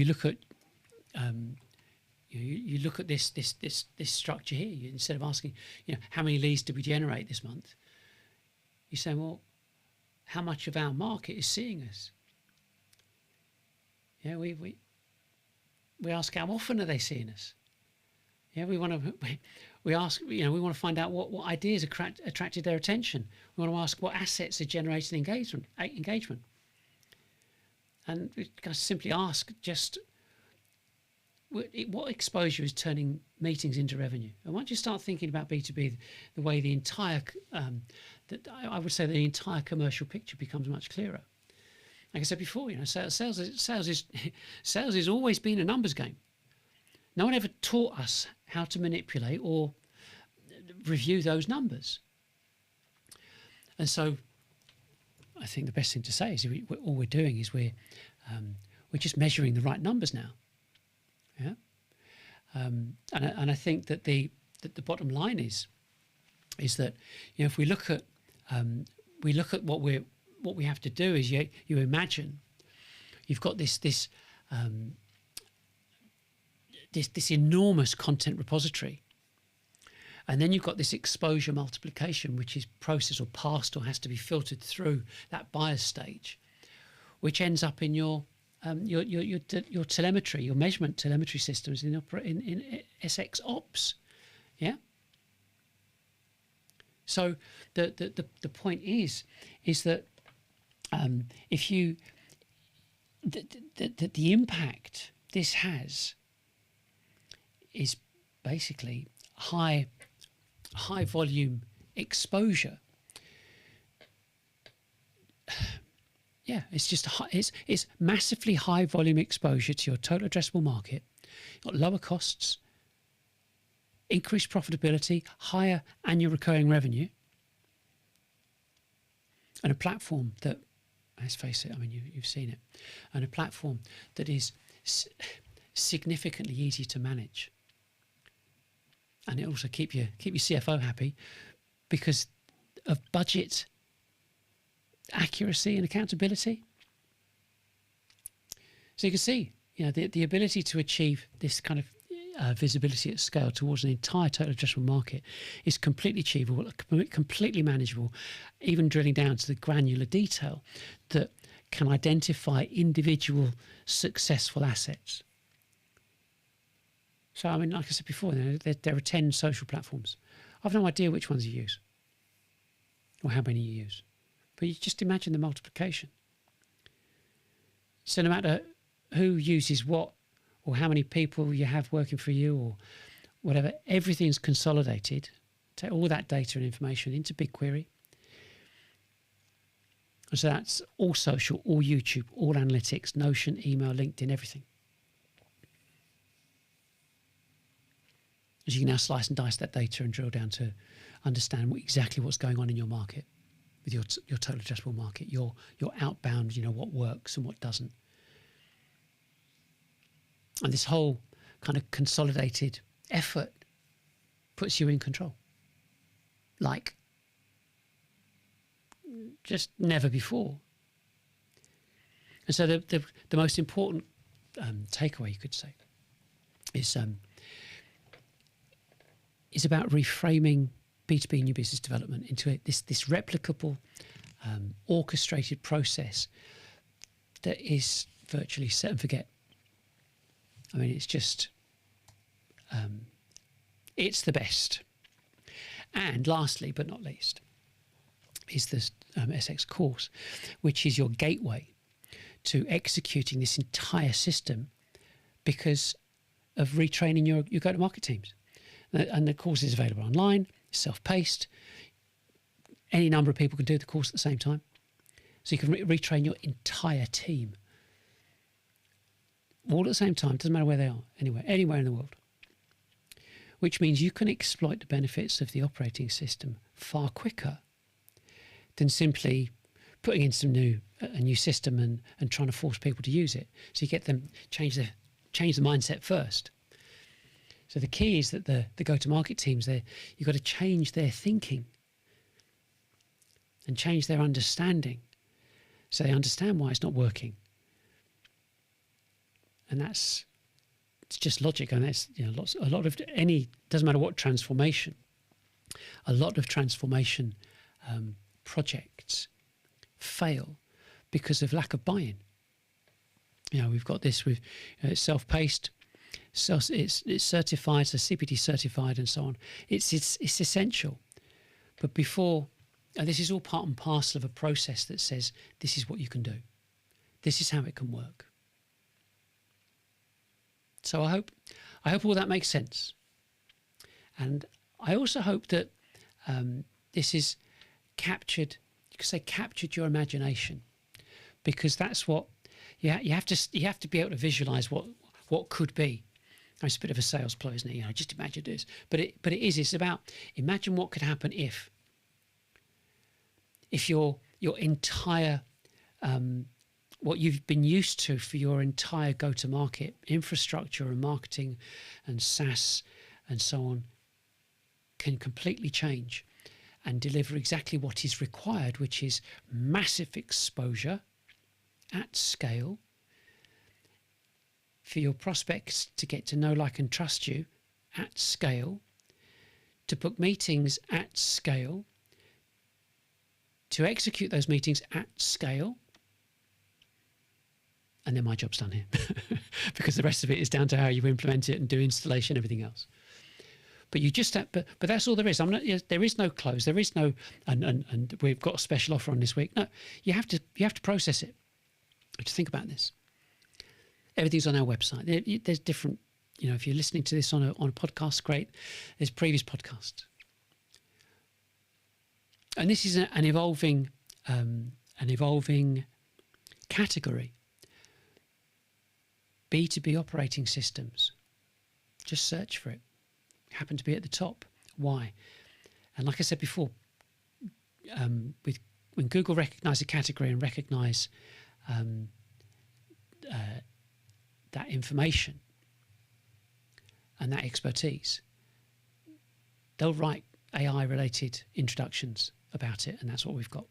you look at you look at this structure here. Instead of asking, how many leads did we generate this month, you say, well, how much of our market is seeing us? Yeah, we ask, how often are they seeing us? Yeah, we ask, we want to find out what ideas attracted their attention. We want to ask what assets are generating engagement. And we can simply ask just what exposure is turning meetings into revenue. And once you start thinking about B2B, the way the entire, I would say the entire commercial picture becomes much clearer. Like I said before, sales has always been a numbers game. No one ever taught us how to manipulate or review those numbers. And so I think the best thing to say is all we're doing is we're just measuring the right numbers now. Yeah, and I think that the bottom line is that if we look at what we have to do is you imagine you've got this enormous content repository, and then you've got this exposure multiplication, which is processed or passed or has to be filtered through that buyer's stage, which ends up in your telemetry, your measurement telemetry systems in SX Ops. Yeah. So the point is that if you the impact this has is basically high volume exposure. Yeah, it's just it's massively high volume exposure to your total addressable market. You've got lower costs, increased profitability, higher annual recurring revenue, and a platform that, let's face it, I mean you've seen it, and a platform that is significantly easy to manage. And it also keep your CFO happy because of budget accuracy and accountability. So you can see, the ability to achieve this kind of visibility at scale towards an entire total addressable market is completely achievable, completely manageable, even drilling down to the granular detail that can identify individual successful assets. So, I mean, like I said before, there are 10 social platforms. I've no idea which ones you use or how many you use. But you just imagine the multiplication. So no matter who uses what or how many people you have working for you or whatever, everything's consolidated. Take all that data and information into BigQuery. And so that's all social, all YouTube, all analytics, Notion, email, LinkedIn, everything. As you can now slice and dice that data and drill down to understand exactly what's going on in your market, with your total addressable market, your outbound, what works and what doesn't. And this whole kind of consolidated effort puts you in control. Like just never before. And so the most important takeaway, you could say, is about reframing B2B new business development into this replicable, orchestrated process that is virtually set and forget. I mean, it's just, it's the best. And lastly, but not least, is this SX course, which is your gateway to executing this entire system because of retraining your go-to-market teams. And the course is available online, self-paced. Any number of people can do the course at the same time. So you can retrain your entire team. All at the same time, doesn't matter where they are, anywhere in the world. Which means you can exploit the benefits of the operating system far quicker than simply putting in a new system and trying to force people to use it. So you get them change the mindset first. So the key is that the go-to-market teams, you've got to change their thinking and change their understanding so they understand why it's not working. And it's just logic. And that's, a lot of doesn't matter what transformation, a lot of transformation projects fail because of lack of buy-in. We've got this with it's self-paced, it's certified, so CPD certified and so on. It's essential. But before, and this is all part and parcel of a process that says this is what you can do. This is how it can work. So I hope all that makes sense. And I also hope that this is captured, you could say captured your imagination, because that's what you have to be able to visualize what could be. It's a bit of a sales ploy, isn't it? Just imagine this. But it's about imagine what could happen if your entire what you've been used to for your entire go-to-market infrastructure and marketing and SaaS and so on can completely change and deliver exactly what is required, which is massive exposure at scale for your prospects to get to know, like, and trust you at scale, to book meetings at scale, to execute those meetings at scale. And then my job's done here because the rest of it is down to how you implement it and do installation, everything else. But you just have, but that's all there is. There is no close. There is no, and we've got a special offer on this week. No, you have to process it. To think about this. Everything's on our website. There's different, if you're listening to this on a podcast, great. There's previous podcasts. And this is an evolving category. B2B operating systems. Just search for it. Happen to be at the top. Why? And like I said before, when Google recognise a category and recognise that information and that expertise, they'll write AI-related introductions about it, and that's what we've got.